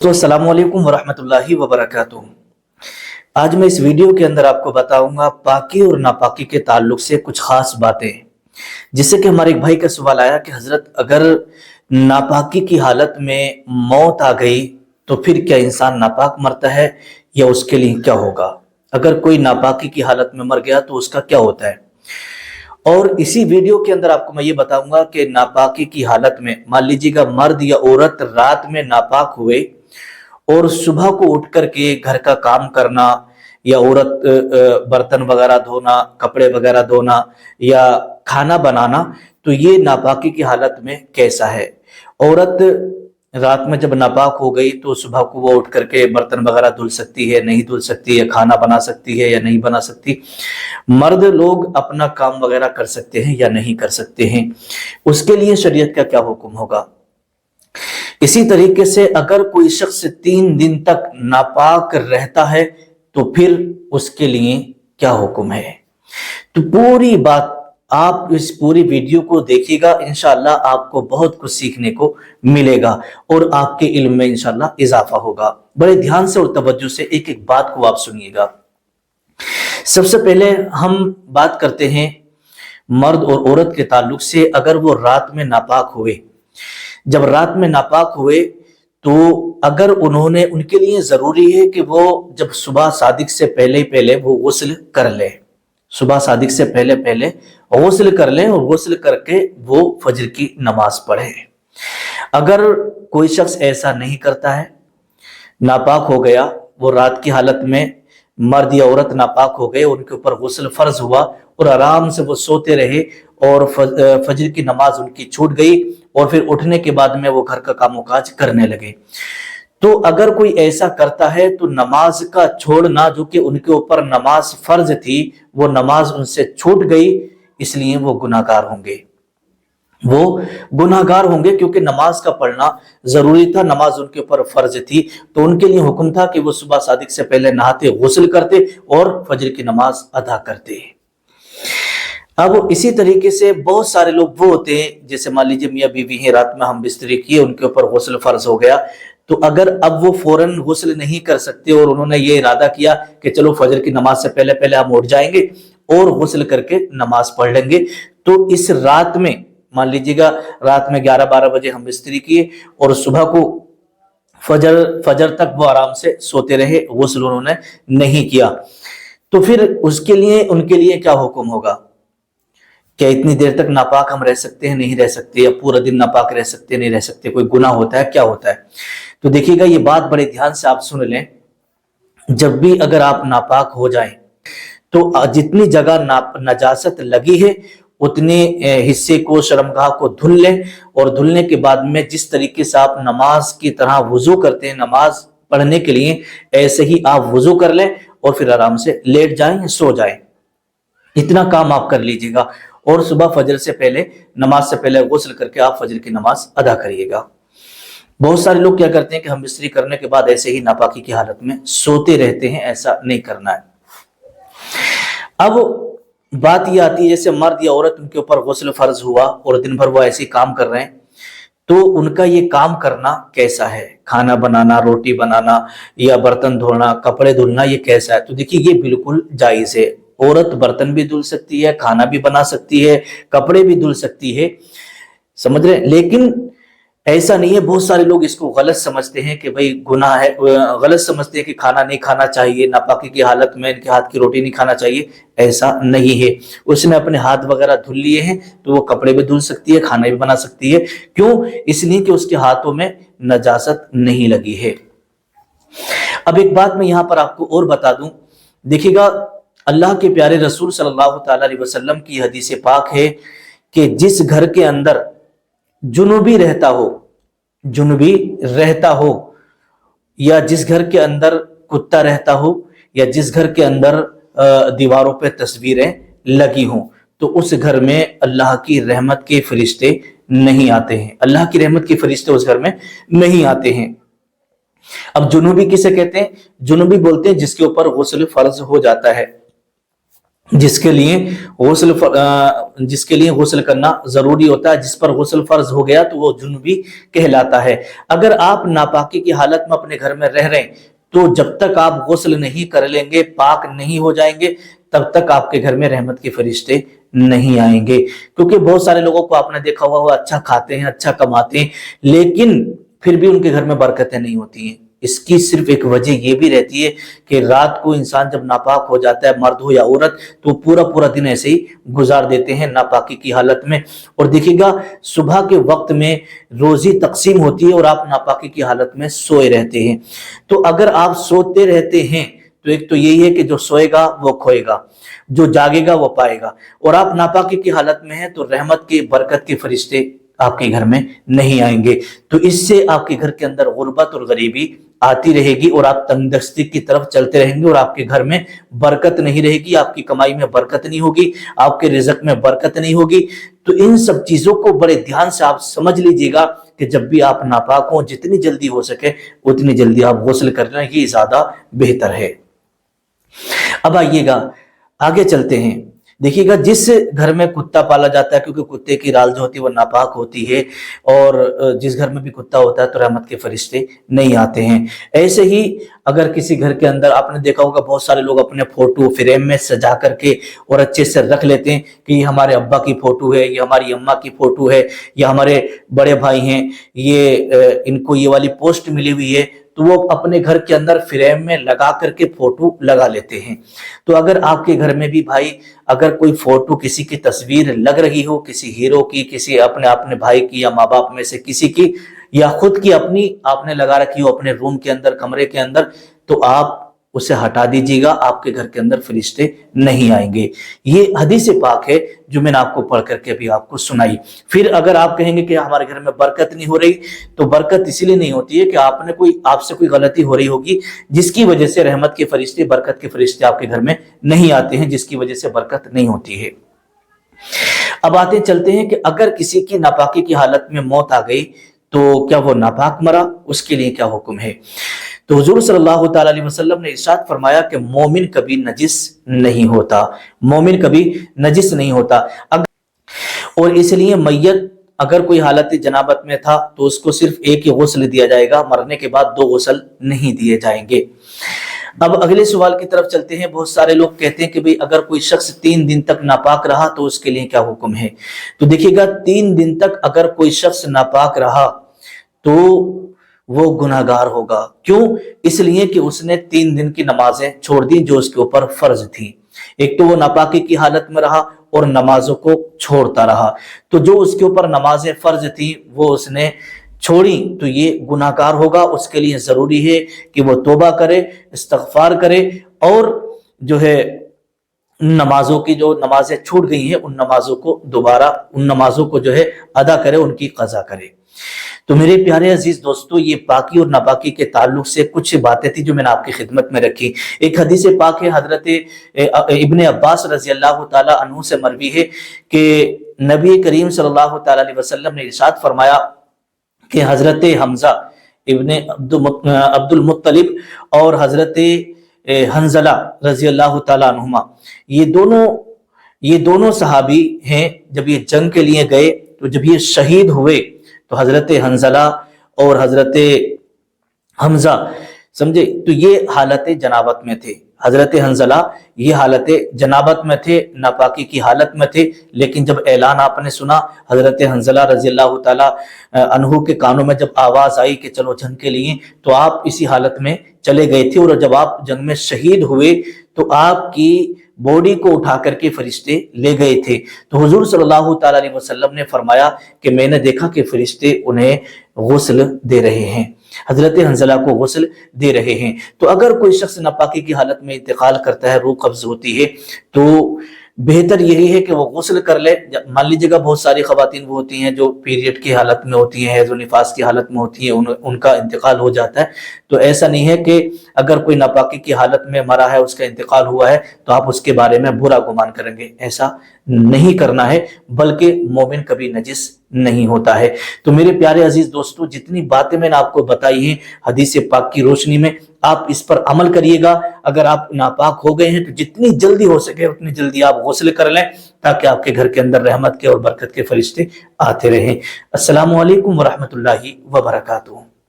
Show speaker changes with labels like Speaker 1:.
Speaker 1: तो अस्सलाम वालेकुम वरहमतुल्लाहि वबरकातुहू। आज मैं इस वीडियो के अंदर आपको बताऊंगा पाकी और नापाकी के ताल्लुक से कुछ खास बातें, जिससे कि हमारे एक भाई का सवाल आया कि हजरत अगर नापाकी की हालत में मौत आ गई तो फिर क्या इंसान नापाक मरता है या उसके लिए क्या होगा? अगर कोई नापाकी की हालत में मर गया तो उसका क्या होता है? और इसी वीडियो के अंदर आपको मैं ये बताऊंगा कि नापाकी की हालत में मान लीजिएगा मर्द या औरत रात में नापाक हुए और सुबह को उठ करके घर का काम करना या औरत बर्तन वगैरह धोना, कपड़े वगैरह धोना या खाना बनाना, तो ये नापाकी की हालत में कैसा है? औरत रात में जब नापाक हो गई तो सुबह को वो उठ करके बर्तन वगैरह धुल सकती है, नहीं धुल सकती है, खाना बना सकती है या नहीं बना सकती? मर्द लोग अपना काम वगैरह कर सकते हैं या नहीं कर सकते हैं? उसके लिए शरीयत का क्या हुक्म होगा? इसी तरीके से अगर कोई शख्स 3 दिन तक नापाक रहता है तो फिर उसके लिए क्या हुक्म है? तो पूरी बात आप इस पूरी वीडियो को देखिएगा, इंशाअल्लाह आपको बहुत कुछ सीखने को मिलेगा और आपके इल्म में इंशाअल्लाह इजाफा होगा। बड़े ध्यान से और तवज्जो से एक एक बात को आप सुनिएगा। सबसे पहले हम बात करते हैं मर्द और औरत के ताल्लुक से। अगर वो रात में नापाक हुए, जब रात में नापाक हुए तो अगर उन्होंने, उनके लिए जरूरी है कि वो जब सुबह सादिक से पहले पहले वो गुस्ल कर ले, सुबह सादिक से पहले पहले गुस्ल कर लें और गुस्ल करके वो फजर की नमाज पढ़े। अगर कोई शख्स ऐसा नहीं करता है, नापाक हो गया, वो रात की हालत में मर्द या औरत नापाक हो गए, उनके ऊपर गुस्ल फर्ज हुआ और आराम से वो सोते रहे और फजर की नमाज उनकी छूट गई और फिर उठने के बाद में वो घर का कामकाज करने लगे, तो अगर कोई ऐसा करता है तो नमाज का छोड़ना, जो कि उनके ऊपर नमाज फर्ज थी, वो नमाज उनसे छूट गई, इसलिए वो गुनाहगार होंगे। वो गुनाहगार होंगे क्योंकि नमाज का पढ़ना जरूरी था, नमाज उनके ऊपर फर्ज थी, तो उनके लिए हुक्म था कि वो सुबह सादिक से पहले नहाते, गुस्ल करते और फजर की नमाज अदा करते। अब इसी तरीके से बहुत सारे लोग वो होते हैं, जैसे मान लीजिए मियाँ बीवी हैं, रात में हम बिस्तरी किए, उनके ऊपर गुस्ल फर्ज हो गया, तो अगर अब वो फौरन गुस्ल नहीं कर सकते और उन्होंने ये इरादा किया कि चलो फजर की नमाज से पहले पहले हम उठ जाएंगे और गुस्ल करके नमाज पढ़ लेंगे, तो इस रात में मान लीजिएगा रात में 11-12 बजे हम बिस्तरी किए और सुबह को फजर तक वो आराम से सोते रहे, गुस्ल उन्होंने नहीं किया, तो फिर उसके लिए, उनके लिए क्या हुक्म होगा? क्या इतनी देर तक नापाक हम रह सकते हैं, नहीं रह सकते? या पूरा दिन नापाक रह सकते हैं, नहीं रह सकते? कोई गुनाह होता है, क्या होता है? तो देखिएगा, ये बात बड़े ध्यान से आप सुन लें। जब भी अगर आप नापाक हो जाएं तो जितनी जगह नजासत लगी है उतने हिस्से को, शर्मगाह को धुल लें और धुलने के बाद में जिस तरीके से आप नमाज की तरह वुजू करते हैं नमाज पढ़ने के लिए, ऐसे ही आप वुजू कर लें और फिर आराम से लेट जाएं, सो जाएं। इतना काम आप कर लीजिएगा और सुबह फजर से पहले, नमाज से पहले गुस्ल करके आप फजर की नमाज अदा करिएगा। बहुत सारे लोग क्या करते हैं कि हम बिस्तरी करने के बाद ऐसे ही नापाकी की हालत में सोते रहते हैं, ऐसा नहीं करना है। अब बात ये आती है, जैसे मर्द या औरत, उनके ऊपर गुस्ल फर्ज हुआ और दिन भर वो ऐसे ही काम कर रहे हैं, तो उनका ये काम करना कैसा है? खाना बनाना, रोटी बनाना या बर्तन धोना, कपड़े धुलना, ये कैसा है? तो देखिए, ये बिल्कुल जायज है। औरत बर्तन भी धुल सकती है, खाना भी बना सकती है, कपड़े भी धुल सकती है, समझ रहे हैं? लेकिन ऐसा नहीं है, बहुत सारे लोग इसको गलत समझते हैं कि भाई गुनाह है, गलत समझते हैं कि खाना नहीं खाना चाहिए, नापाकी की हालत में इनके हाथ की रोटी नहीं खाना चाहिए। ऐसा नहीं है। उसने अपने हाथ वगैरह धुल लिए हैं तो वो कपड़े भी धुल सकती है, खाना भी बना सकती है। क्यों? इसलिए कि उसके हाथों में नजासत नहीं लगी है। अब एक बात मैं यहां पर आपको और बता दूं, देखिएगा, अल्लाह के प्यारे रसूल सल्लल्लाहु अलैहि वसल्लम की हदीस पाक है कि जिस घर के अंदर जुनूबी रहता हो या जिस घर के अंदर कुत्ता रहता हो या जिस घर के अंदर दीवारों पे तस्वीरें लगी हों, तो उस घर में अल्लाह की रहमत के फरिश्ते नहीं आते हैं। अल्लाह की रहमत के फरिश्ते उस घर में नहीं आते हैं। अब जुनूबी किसे कहते हैं? जुनूबी बोलते हैं जिसके ऊपर गुस्ल फर्ज हो जाता है। जिसके लिए गुस्ल करना जरूरी होता है। जिस पर गुस्ल फर्ज हो गया तो वो जुनूबी कहलाता है। अगर आप नापाकी की हालत में अपने घर में रह रहे हैं तो जब तक आप गुस्ल नहीं कर लेंगे, पाक नहीं हो जाएंगे, तब तक आपके घर में रहमत के फरिश्ते नहीं आएंगे। क्योंकि बहुत सारे लोगों को आपने देखा हुआ, वो अच्छा खाते हैं, अच्छा कमाते हैं, लेकिन फिर भी उनके घर में बरकतें नहीं होती हैं। इसकी सिर्फ एक वजह यह भी रहती है कि रात को इंसान जब नापाक हो जाता है, मर्द हो या औरत, तो पूरा पूरा दिन ऐसे ही गुजार देते हैं नापाकी की हालत में। और देखिएगा सुबह के वक्त में रोजी तकसीम होती है और आप नापाकी की हालत में सोए रहते हैं। तो अगर आप सोते रहते हैं तो एक तो यही है कि जो सोएगा वो खोएगा, जो जागेगा वो पाएगा। और आप नापाकी की हालत में हैं तो रहमत के, बरकत के फरिश्ते आपके घर में नहीं आएंगे। तो इससे आपके घर के अंदर गुर्बत और गरीबी आती रहेगी और आप तंगदस्ती की तरफ चलते रहेंगे और आपके घर में बरकत नहीं रहेगी, आपकी कमाई में बरकत नहीं होगी, आपके रिज़्क में बरकत नहीं होगी। तो इन सब चीजों को बड़े ध्यान से आप समझ लीजिएगा कि जब भी आप नापाक हो, जितनी जल्दी हो सके उतनी जल्दी आप गुस्ल करना ही ज्यादा बेहतर है। अब आइएगा आगे चलते हैं। देखिएगा जिस घर में कुत्ता पाला जाता है, क्योंकि कुत्ते की राल जो होती है वो नापाक होती है, और जिस घर में भी कुत्ता होता है तो रहमत के फरिश्ते नहीं आते हैं। ऐसे ही अगर किसी घर के अंदर आपने देखा होगा बहुत सारे लोग अपने फोटो फ्रेम में सजा करके और अच्छे से रख लेते हैं कि ये हमारे अब्बा की फोटो है, ये हमारी अम्मा की फोटो है, ये हमारे बड़े भाई हैं, ये इनको ये वाली पोस्ट मिली हुई है, तो वो अपने घर के अंदर फ्रेम में लगा करके फोटो लगा लेते हैं। तो अगर आपके घर में भी भाई अगर कोई फोटो, किसी की तस्वीर लग रही हो, किसी हीरो की, किसी अपने भाई की या माँ बाप में से किसी की, या खुद की अपनी आपने लगा रखी हो अपने रूम के अंदर, कमरे के अंदर, तो आप उसे हटा दीजिएगा, आपके घर के अंदर फरिश्ते नहीं आएंगे। ये हदीस पाक है जो मैंने आपको पढ़ करके अभी आपको सुनाई। फिर अगर आप कहेंगे कि हमारे घर में बरकत नहीं हो रही, तो बरकत इसीलिए नहीं होती है कि आपसे कोई गलती हो रही होगी जिसकी वजह से रहमत के फरिश्ते, बरकत के फरिश्ते आपके घर में नहीं आते हैं, जिसकी वजह से बरकत नहीं होती है। अब आते चलते हैं कि अगर किसी की नापाकी की हालत में मौत आ गई तो क्या वो नापाक मरा, उसके लिए क्या हुक्म है। तो हुजूर सल्लल्लाहु ताला अलैहि वसल्लम ने इरशाद फरमाया कि मोमिन कभी नजिस नहीं होता, मोमिन कभी नजिस नहीं होता। और इसलिए मैयत अगर कोई हालत जनाबत में था तो उसको सिर्फ एक ही गुस्ल दिया जाएगा, मरने के बाद 2 गुस्ल नहीं दिए जाएंगे। अब अगले सवाल की तरफ चलते हैं। बहुत सारे लोग कहते हैं कि भाई अगर कोई शख्स 3 दिन तक नापाक रहा तो उसके लिए क्या हुक्म है। तो देखिएगा 3 दिन तक अगर कोई शख्स नापाक रहा तो वो गुनाहगार होगा। क्यों? इसलिए कि उसने 3 दिन की नमाजें छोड़ दी जो उसके ऊपर फर्ज थी। एक तो वो नापाकी की हालत में रहा और नमाजों को छोड़ता रहा, तो जो उसके ऊपर नमाजें फर्ज थी वो उसने छोड़ी, तो ये गुनाहगार होगा। उसके लिए जरूरी है कि वो तौबा करे, इस्तगफार करे, और जो है नमाजों की जो नमाजें छूट गई हैं उन नमाजों को दोबारा, उन नमाजों को जो है अदा करे, उनकी कज़ा करे। तो मेरे प्यारे अजीज दोस्तों, ये पाकी और नापाकी के ताल्लुक से कुछ बातें थी जो मैंने आपकी खिदमत में रखी। एक हदीस पाक है, हजरत इब्ने अब्बास रजी अल्लाह ताला अन्हु से मरवी है कि नबी करीम सल्लल्लाहु ताला अलैहि वसल्लम ने इरशाद फरमाया कि हजरत हमजा इब्ने अब्दुल मुत्तलिब और हजरत हंजला रजी अल्लाह ताला अन्हुमा, ये दोनों सहाबी हैं। जब ये जंग के लिए गए तो जब ये शहीद हुए तो हजरत हंजला और हजरत हमजा, समझे, तो ये हालत जनाबत में थे। हजरत हंजला ये हालत जनाबत में थे, नापाकी की हालत में थे, लेकिन जब ऐलान आपने सुना, हजरत हंजला रजी अल्लाह ताला अन्हु के कानों में जब आवाज आई कि चलो जंग के लिए, तो आप इसी हालत में चले गए थे। और जब आप जंग में शहीद हुए तो आपकी बॉडी को उठा करके फरिश्ते ले गए थे। तो हुजूर सल्लल्लाहु ताला अलैहि वसल्लम ने फरमाया कि मैंने देखा कि फरिश्ते उन्हें गुस्ल दे रहे हैं, हजरत हंजला को गुस्ल दे रहे हैं। तो अगर कोई शख्स नापाकी की हालत में इंतकाल करता है, रूह कब्ज होती है, तो बेहतर यही है कि वो गुस्ल कर ले। मान लीजिएगा बहुत सारी खवातीन वो होती हैं जो पीरियड की हालत में होती हैं, हैज़ निफास की हालत में होती हैं, उनका इंतकाल हो जाता है। तो ऐसा नहीं है कि अगर कोई नापाकी की हालत में मरा है, उसका इंतकाल हुआ है, तो आप उसके बारे में बुरा गुमान करेंगे, ऐसा نہیں کرنا ہے، بلکہ مومن کبھی نجس نہیں ہوتا ہے۔ تو میرے پیارے عزیز دوستو، جتنی باتیں میں نے آپ کو بتائی ہیں حدیث پاک کی روشنی میں، آپ اس پر عمل کریے گا۔ اگر آپ ناپاک ہو گئے ہیں تو جتنی جلدی ہو سکے اتنی جلدی آپ غسل کر لیں، تاکہ آپ کے گھر کے اندر رحمت کے اور برکت کے فرشتے آتے رہیں۔ السلام علیکم ورحمۃ اللہ وبرکاتہ۔